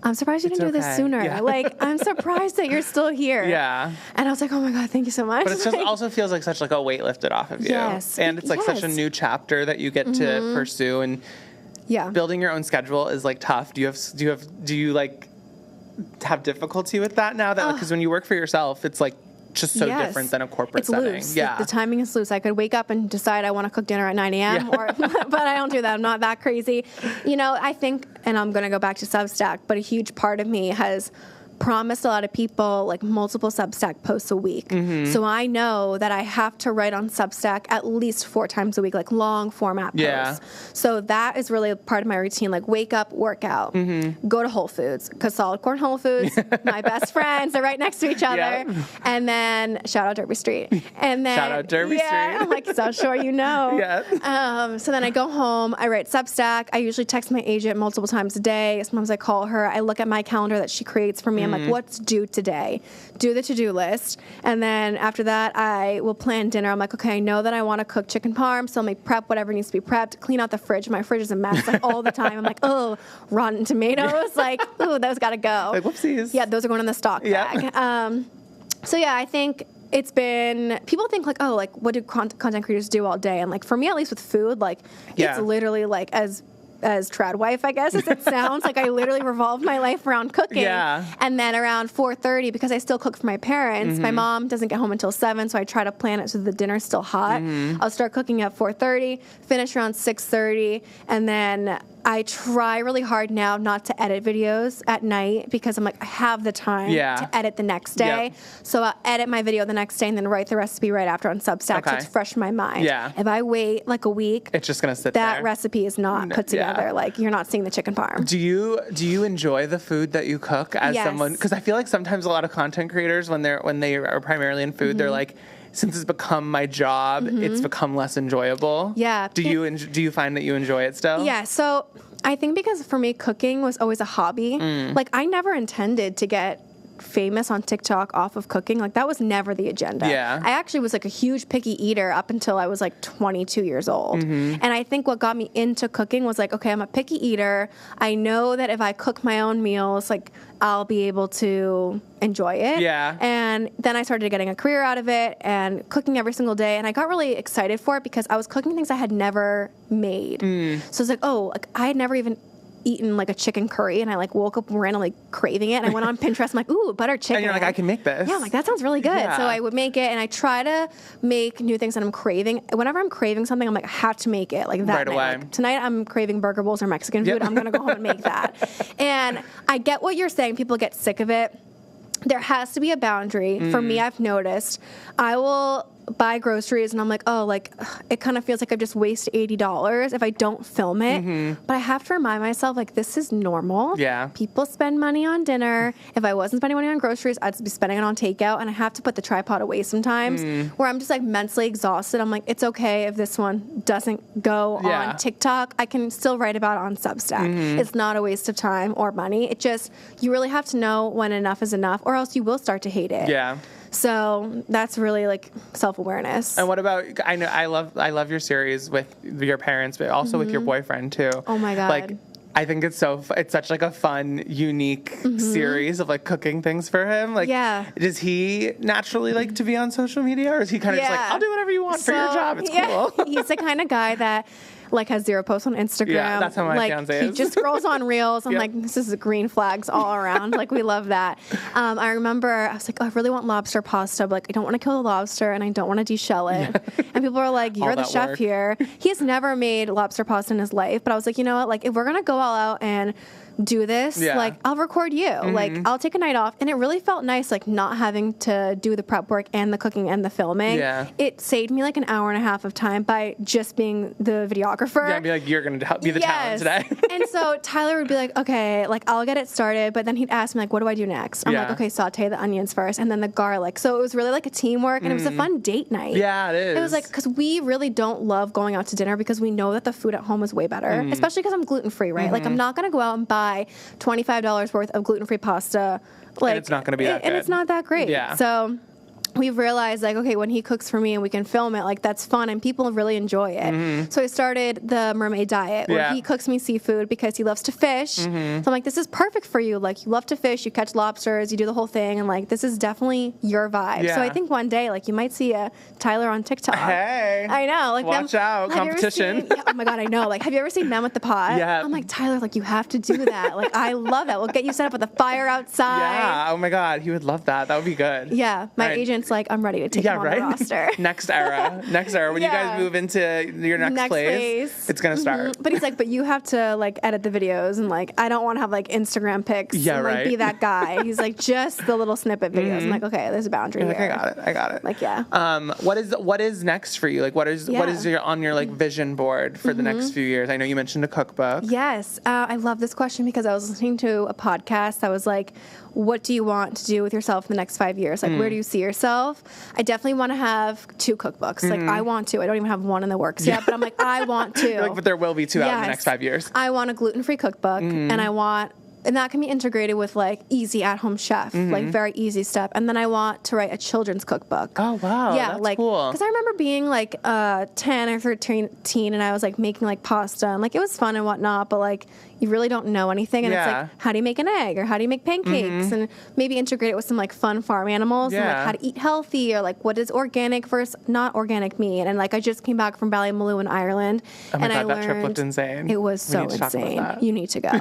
I'm surprised you didn't do this sooner. Yeah. Like, I'm surprised that you're still here. Yeah. And I was like, oh my God, thank you so much. But it just also feels like such like a weight lifted off of you. Yes. And it's like such a new chapter that you get to pursue, and building your own schedule is like tough. Do you like have difficulty with that now that, because when you work for yourself, it's like just so different than a corporate setting. Loose. Yeah. The timing is loose. I could wake up and decide I want to cook dinner at 9 a.m. But I don't do that. I'm not that crazy. You know, I think, and I'm going to go back to Substack, but a huge part of me has promised a lot of people like multiple Substack posts a week. So I know that I have to write on Substack at least 4 times a week, like long format posts. So that is really a part of my routine. Like, wake up, work out, go to Whole Foods, because Solid Corn Whole Foods, my best friends, they're right next to each other. And then shout out Derby Street. And then shout out Derby Street. I'm like, so sure you know. So then I go home, I write Substack. I usually text my agent multiple times a day. Sometimes I call her. I look at my calendar that she creates for me. I'm like, what's due today? Do the to-do list. And then after that, I will plan dinner. I'm like, okay, I know that I want to cook chicken parm, so I'll make prep whatever needs to be prepped, clean out the fridge. My fridge is a mess, like, all the time. I'm like, oh, rotten tomatoes. Like, oh, those got to go. Like, whoopsies. Yeah, those are going in the stock bag. So yeah, I think it's been, people think like, oh, like, what do content creators do all day? And like, for me, at least with food, like, it's literally like as trad wife, I guess, as it sounds. Like, I literally revolve my life around cooking. And then around 4:30, because I still cook for my parents, my mom doesn't get home until 7, so I try to plan it so the dinner's still hot. I'll start cooking at 4:30, finish around 6:30, and then I try really hard now not to edit videos at night because I'm like, I have the time to edit the next day. Yep. So I'll edit my video the next day and then write the recipe right after on Substack so it's fresh in my mind. Yeah. If I wait like a week, it's just going to sit there. That recipe is not put together. Like, you're not seeing the chicken parm. Do you enjoy the food that you cook as someone? Because I feel like sometimes a lot of content creators, when they are primarily in food, they're like, since it's become my job, it's become less enjoyable. Yeah. Do you find that you enjoy it still? Yeah. So I think because for me, cooking was always a hobby. Like, I never intended to get famous on TikTok off of cooking. Like, that was never the agenda. Yeah. I actually was like a huge picky eater up until I was like 22 years old. And I think what got me into cooking was like, okay, I'm a picky eater. I know that if I cook my own meals, like, I'll be able to enjoy it. Yeah. And then I started getting a career out of it and cooking every single day. And I got really excited for it because I was cooking things I had never made. So it's like, oh, like, I had never even eaten like a chicken curry, and I like woke up randomly craving it, and I went on Pinterest. I'm like, ooh, butter chicken. And you're like, I can make this. Yeah, I'm like, that sounds really good. Yeah. So I would make it, and I try to make new things that I'm craving. Whenever I'm craving something, I'm like, I have to make it like that right night. away. Like, tonight I'm craving burger bowls or Mexican food. I'm gonna go home and make that. And I get what you're saying. People get sick of it. There has to be a boundary. For me, I've noticed. I will buy groceries and I'm like, oh, like, it kind of feels like I've just wasted $80 if I don't film it. But I have to remind myself, like, this is normal. Yeah. People spend money on dinner. If I wasn't spending money on groceries, I'd be spending it on takeout, and I have to put the tripod away sometimes where I'm just like mentally exhausted. I'm like, it's okay if this one doesn't go on TikTok. I can still write about it on Substack. It's not a waste of time or money. It just, you really have to know when enough is enough, or else you will start to hate it. Yeah. So that's really like self-awareness. And what about, I know I love your series with your parents, but also with your boyfriend too. Oh my God. Like, I think it's such like a fun, unique series of like cooking things for him. Like, does he naturally like to be on social media, or is he kind of just like, I'll do whatever you want for your job? It's cool. He's the kind of guy that like has 0 posts on Instagram. Yeah, that's how my fiance is. He just scrolls on Reels. I'm like, this is green flags all around. Like, we love that. I remember I was like, oh, I really want lobster pasta, but like, I don't want to kill the lobster and I don't want to deshell it. And people are like, you're the chef here. He has never made lobster pasta in his life, but I was like, you know what? Like, if we're gonna go all out and do this, like, I'll record you. Like, I'll take a night off. And it really felt nice, like, not having to do the prep work and the cooking and the filming. Yeah. It saved me like an hour and a half of time by just being the videographer. Yeah, be like, you're going to be the talent today. And so Tyler would be like, okay, like, I'll get it started. But then he'd ask me, like, what do I do next? I'm like, okay, saute the onions first and then the garlic. So it was really like a teamwork, and it was a fun date night. Yeah, it is. It was like, because we really don't love going out to dinner because we know that the food at home is way better, especially because I'm gluten-free, right? Like, I'm not going to go out and buy $25 worth of gluten-free pasta. Like, and it's not going to be that good. And it's not that great. Yeah. So we've realized, like, okay, when he cooks for me and we can film it, like, that's fun and people really enjoy it. So I started the mermaid diet where he cooks me seafood because he loves to fish. So I'm like, this is perfect for you. Like, you love to fish, you catch lobsters, you do the whole thing, and like, this is definitely your vibe. So I think one day, like, you might see a Tyler on TikTok. Hey. I know. Like, watch out. Competition. Oh my God, I know. Like, have you ever seen Men with the Pot? Yeah. I'm like, Tyler, like, you have to do that. Like, I love that. We'll get you set up with a fire outside. Yeah. Oh my God. He would love that. That would be good. Yeah. My agent's like, I'm ready to take him on the roster. Next era. When you guys move into your next place, it's going to start. But he's like, but you have to like edit the videos, and like, I don't want to have like Instagram pics and like be that guy. He's like, just the little snippet videos. I'm like, okay, there's a boundary here. Like, I got it. Like, yeah. What is next for you? Like, what is on your like vision board for the next few years? I know you mentioned a cookbook. Yes. I love this question because I was listening to a podcast that was like, what do you want to do with yourself in the next 5 years? Like, where do you see yourself? I definitely want to have 2 cookbooks. Like, I want to. I don't even have one in the works yet, but I'm like, I want to. Like, but there will be 2 out in the next 5 years. I want a gluten-free cookbook, and that can be integrated with like easy at-home chef, like very easy stuff. And then I want to write a children's cookbook. Oh wow, yeah, that's like, cool. Because I remember being like 10 or 13, and I was like making like pasta, and like it was fun and whatnot, but like you really don't know anything, and it's like, how do you make an egg, or how do you make pancakes, and maybe integrate it with some like fun farm animals, and like how to eat healthy, or like what is organic versus not organic meat. And like I just came back from Ballymaloe in Ireland, and I learned that trip looked insane. It was so insane. You need to go.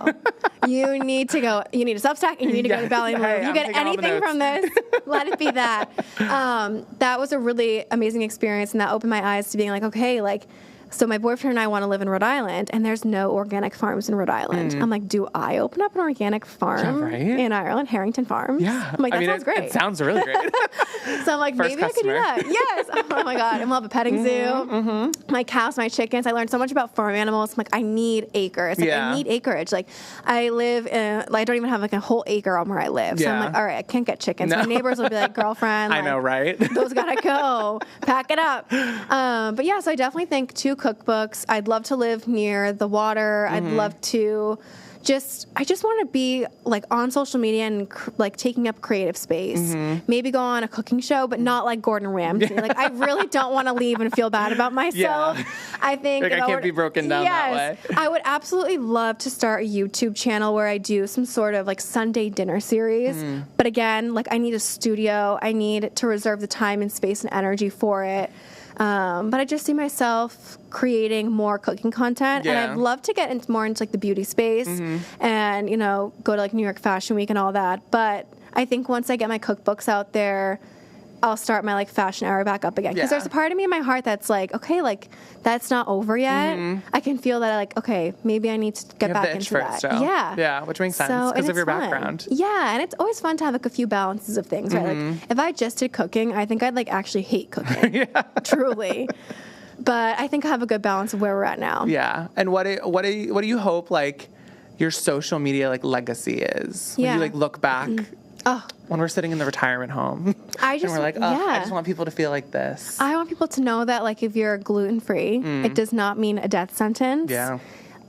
You need to go. You need a Substack, and you need to go to Ballymaloe. Hey, you get anything from this, let it be that. That was a really amazing experience, and that opened my eyes to being like, okay, like So my boyfriend and I want to live in Rhode Island, and there's no organic farms in Rhode Island. I'm like, do I open up an organic farm in Ireland, Harrington Farms? Yeah. I'm like, that sounds great. It sounds really great. So I'm like, First maybe customer. I could do that. Yes. Oh my God. And we'll have a petting zoo. My cows, my chickens. I learned so much about farm animals. I'm like, I need acres. Like, I need acreage. Like, I live in, like, I don't even have like a whole acre on where I live. So I'm like, all right, I can't get chickens. No. My neighbors will be like, girlfriend. I know, right? Those gotta go. Pack it up. But yeah, so I definitely think 2 cookbooks. I'd love to live near the water. I'd love to I just want to be like on social media and like taking up creative space. Maybe go on a cooking show, but not like Gordon Ramsay. Like, I really don't want to leave and feel bad about myself. Yeah. I think like, I can't be broken down that way. I would absolutely love to start a YouTube channel where I do some sort of like Sunday dinner series. But again, like, I need a studio. I need to reserve the time and space and energy for it. But I just see myself creating more cooking content, and I'd love to get more into like the beauty space and, you know, go to like New York Fashion Week and all that. But I think once I get my cookbooks out there, I'll start my like fashion era back up again. Because there's a part of me in my heart that's like, okay, like, that's not over yet. I can feel that, like, okay, maybe I need to get back into that. Still. Yeah, which makes sense because of your background. Yeah, and it's always fun to have like a few balances of things, right? Like, if I just did cooking, I think I'd like actually hate cooking. Truly. But I think I have a good balance of where we're at now. Yeah. And what do you hope like your social media like legacy is? When you like look back when we're sitting in the retirement home and we're like, I just want people to feel like this. I want people to know that, like, if you're gluten-free, it does not mean a death sentence. Yeah.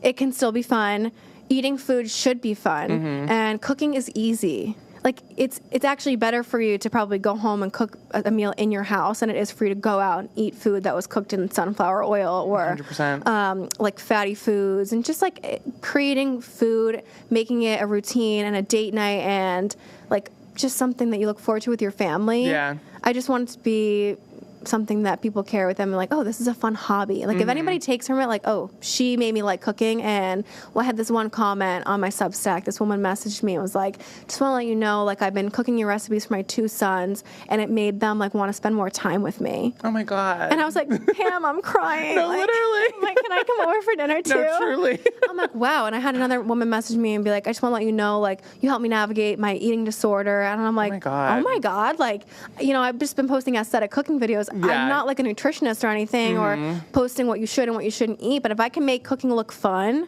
It can still be fun. Eating food should be fun. And cooking is easy. Like, it's actually better for you to probably go home and cook a meal in your house than it is for you to go out and eat food that was cooked in sunflower oil or 100%. Like fatty foods, and just like creating food, making it a routine and a date night and like just something that you look forward to with your family. Yeah. I just want it to be something that people carry with them and like, oh, this is a fun hobby. Like, if anybody takes from it, like, oh, she made me like cooking, and I had this one comment on my Substack. This woman messaged me and was like, just want to let you know, like, I've been cooking your recipes for my 2 sons, and it made them like want to spend more time with me. Oh my God. And I was like, Pam, I'm crying. No, like, literally. I'm like, can I come over for dinner too? No, truly. I'm like, wow. And I had another woman message me and be like, I just want to let you know, like, you helped me navigate my eating disorder. And I'm like, oh my God. Like, you know, I've just been posting aesthetic cooking videos. I'm not like a nutritionist or anything or posting what you should and what you shouldn't eat. But if I can make cooking look fun,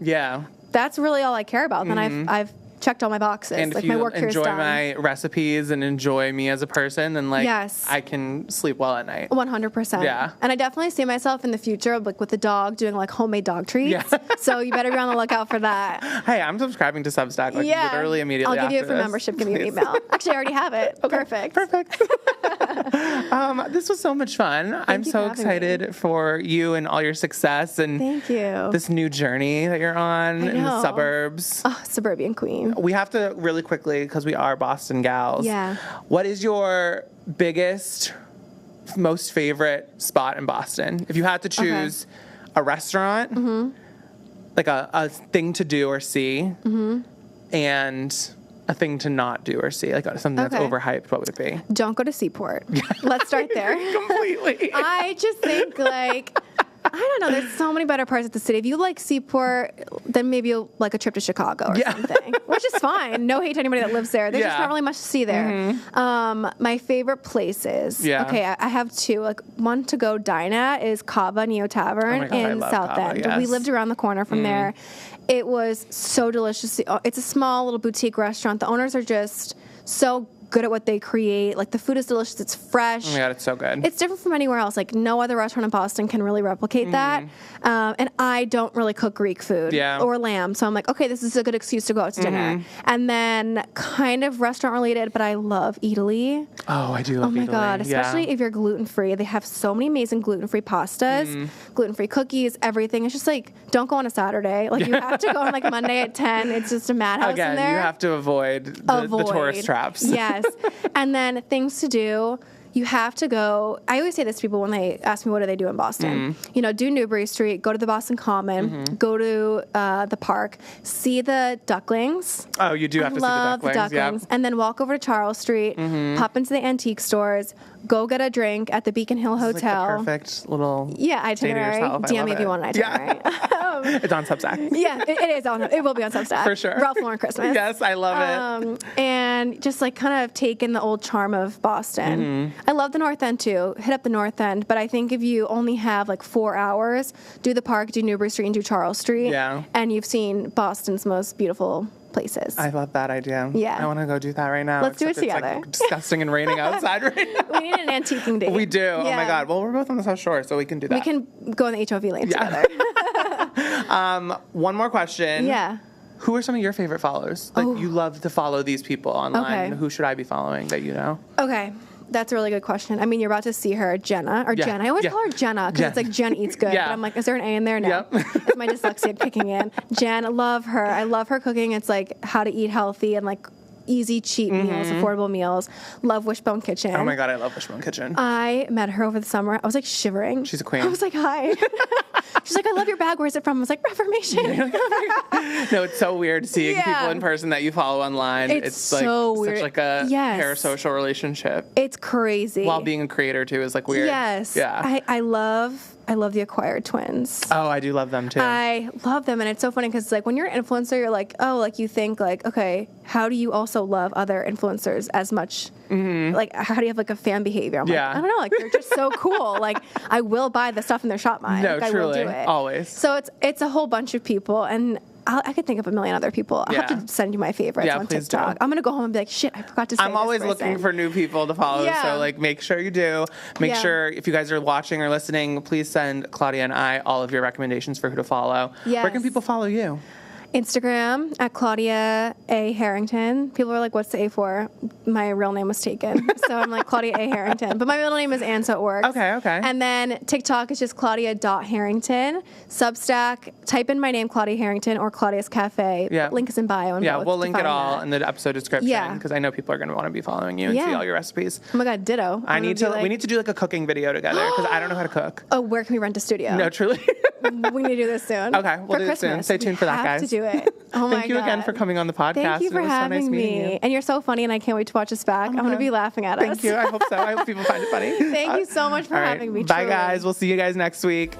that's really all I care about. Then I've checked all my boxes. And like, if you my work enjoy done. my recipes and enjoy me as a person, then like I can sleep well at night. 100%. Yeah. And I definitely see myself in the future, like with the dog, doing like homemade dog treats. Yeah. So you better be on the lookout for that. Hey, I'm subscribing to Substack like literally immediately. I'll give you it for membership. Give me your email. Actually, I already have it. Okay. Perfect. This was so much fun. I'm so excited for you and all your success and thank you. This new journey that you're on in the suburbs. Oh, suburban queen. We have to really quickly, because we are Boston gals. Yeah. What is your biggest, most favorite spot in Boston? If you had to choose a restaurant, like a thing to do or see, and a thing to not do or see, like something that's overhyped, what would it be? Don't go to Seaport. Let's start there. Completely. I just think, like, I don't know, there's so many better parts of the city. If you like Seaport, then maybe you'll like a trip to Chicago or something, which is fine. No hate to anybody that lives there. There's just not really much to see there. My favorite places. Okay, I have 2. Like, one to go dine at is Cava Neo Tavern in South End. We lived around the corner from there. It was so delicious. It's a small little boutique restaurant. The owners are just so good at what they create. Like, the food is delicious. It's fresh. Oh my God, it's so good. It's different from anywhere else. Like, no other restaurant in Boston can really replicate that. And I don't really cook Greek food or lamb. So I'm like, okay, this is a good excuse to go out to dinner. And then kind of restaurant related, but I love Italy. Oh, I do love Italy. Oh my God, especially if you're gluten-free. They have so many amazing gluten-free pastas, gluten-free cookies, everything. It's just like, don't go on a Saturday. Like, you have to go on like Monday at 10. It's just a madhouse in there. Again, you have to avoid the tourist traps. Yes. And then things to do. you have to go. I always say this to people when they ask me what do they do in Boston. You know, do Newbury Street, go to the Boston Common, go to the park, see the ducklings. Oh, you do have to see the ducklings. Yep. And then walk over to Charles Street, pop into the antique stores, go get a drink at the Beacon Hill Hotel. Like the perfect little itinerary. DM me if you want an itinerary. It's on Substack. Yeah, it is on. It will be on Substack for sure. Ralph Lauren Christmas. Yes, I love it. And just like kind of take in the old charm of Boston. I love the North End too. Hit up the North End, but I think if you only have like 4 hours, do the park, do Newbury Street, and do Charles Street. Yeah. And you've seen Boston's most beautiful places. I love that idea. Yeah. I want to go do that right now. Let's do it together. It's like disgusting and raining outside right now. We need an antiquing date. We do. Yeah. Oh my God. Well, we're both on the South Shore, so we can do that. We can go in the HOV lane together. One more question. Yeah. Who are some of your favorite followers? Like, you love to follow these people online. Okay. Who should I be following that you know? Okay. That's a really good question. I mean, you're about to see her, Jenna, or Jen. I always call her Jenna because it's like Jen Eats Good. But I'm like, is there an A in there? No. Yep. It's my dyslexia kicking in. Jen, I love her. I love her cooking. It's like how to eat healthy and like easy cheap meals, affordable meals. Love Wishbone Kitchen. Oh my God, I love Wishbone Kitchen. I met her over the summer. I was like shivering. She's a queen. I was like, hi. She's like, I love your bag. Where's it from? I was like, Reformation. No, it's so weird seeing people in person that you follow online. It's like so weird. Such like a parasocial relationship. It's crazy. While being a creator too is like weird. Yes. Yeah. I love the Acquired Twins. Oh, I do love them too. I love them, and it's so funny because like when you're an influencer, you're like, oh, like you think like, okay, how do you also love other influencers as much? Like, how do you have like a fan behavior? I'm like, I don't know, like they're just so cool. Like, I will buy the stuff in their shop mine. No, like, truly, I will do it always. So it's a whole bunch of people, and I could think of a million other people. I'll have to send you my favorites on TikTok. Do. I'm gonna go home and be like, shit, I forgot to say I'm always looking for new people to follow, so like make sure you do. Make sure if you guys are watching or listening, please send Claudia and I all of your recommendations for who to follow. Yes. Where can people follow you? Instagram at Claudia A. Harrington. People are like, what's the A for? My real name was taken. So I'm like, Claudia A. Harrington. But my middle name is Ann, so it works. Okay. And then TikTok is just Claudia.Harrington. Substack, type in my name, Claudia Harrington, or Claudia's Cafe. Yeah. Link is in bio. Yeah, we'll link it all in the episode description because I know people are going to want to be following you and see all your recipes. Oh my God, ditto. We need to do like a cooking video together because I don't know how to cook. Oh, where can we rent a studio? No, truly. We need to do this soon. Okay, we'll do it soon. Stay tuned for that, guys. We have to do it. Oh my God. Thank you again for coming on the podcast. Thank you for having me. And you're so funny, and I can't wait to watch us back. I'm going to be laughing at us. Thank you. I hope so. I hope people find it funny. Thank you so much for having me. Bye, guys. We'll see you guys next week.